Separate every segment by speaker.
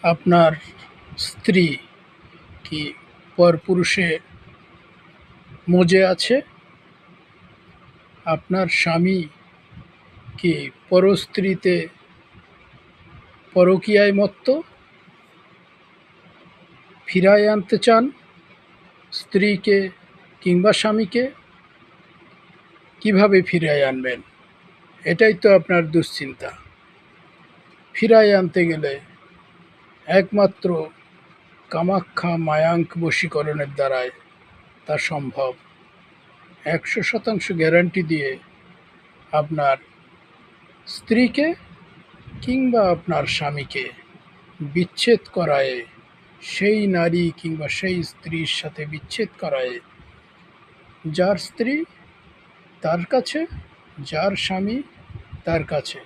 Speaker 1: আপনার স্ত্রী কি পরপুরুষে মজে আছে? আপনার স্বামী কি পরস্ত্রীতে পরকীয়ায় মত্ত? ফিরায় আনতে চান স্ত্রীকে কিংবা স্বামীকে? কিভাবে ফিরায় আনবেন? এটাই তো আপনার দুশ্চিন্তা। ফিরায় আনতে গেলে একমাত্র কামাখ্যা মায়াঙ্ক বশীকরণের দ্বারাই তা সম্ভব। ১০০% গ্যারান্টি দিয়ে আপনার স্ত্রীকে কিংবা আপনার স্বামীকে বিচ্ছেদ করায়ে, সেই নারী কিংবা সেই স্ত্রীর সাথে বিচ্ছেদ করায়ে যার স্ত্রী তার কাছে, যার স্বামী তার কাছে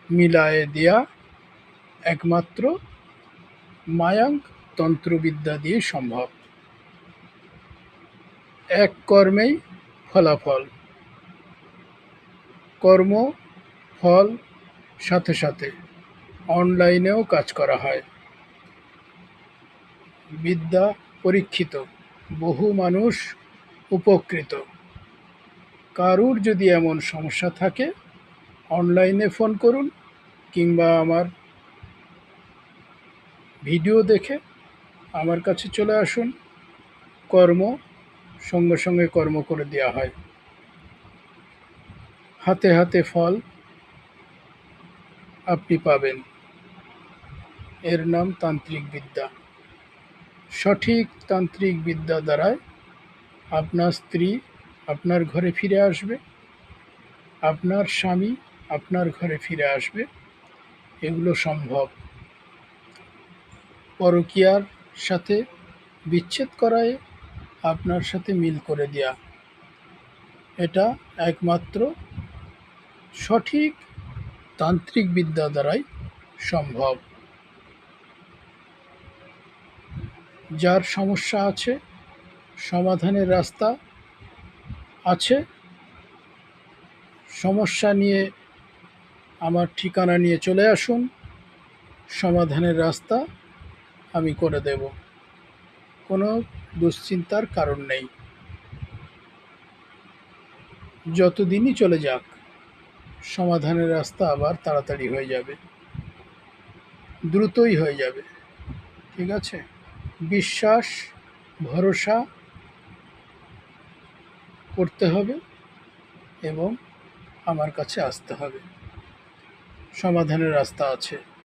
Speaker 1: মিলায়ে দেয়া একমাত্র মায়াঙ্ক তন্ত্রবিদ্যা দিয়ে সম্ভব। এক কর্মেই ফলাফল। কর্ম, ফল সাথে সাথে অনলাইনেও কাজ করা হয়। বিদ্যা পরীক্ষিত, বহু মানুষ উপকৃত। কারুর যদি এমন সমস্যা থাকে অনলাইনে ফোন করুন কিংবা আমার ভিডিও দেখে আমার কাছে চলে আসুন। কর্ম সঙ্গে সঙ্গে কর্ম করে দেওয়া হয়। হাতে হাতে ফল আপনি পাবেন। এর নাম তান্ত্রিক বিদ্যা। সঠিক তান্ত্রিক বিদ্যা দ্বারায় আপনার স্ত্রী আপনার ঘরে ফিরে আসবে, আপনার স্বামী আপনার ঘরে ফিরে আসবে। এগুলো সম্ভব। পরকীয়ার সাথে বিচ্ছেদ করায় আপনার সাথে মিল করে দেয়া, এটা একমাত্র সঠিক তান্ত্রিক বিদ্যা দ্বারাই সম্ভব। যার সমস্যা আছে সমাধানের রাস্তা আছে। সমস্যা নিয়ে আমার ঠিকানা নিয়ে চলে আসুন, সমাধানের রাস্তা আমি করে দেব। কোনো দুশ্চিন্তার কারণ নেই। যতদিনই চলে যাক সমাধানের রাস্তা আবার তাড়াতাড়ি হয়ে যাবে, দ্রুতই হয়ে যাবে। ঠিক আছে? বিশ্বাস, ভরসা করতে হবে এবং আমার কাছে আসতে হবে। সমাধানের রাস্তা আছে।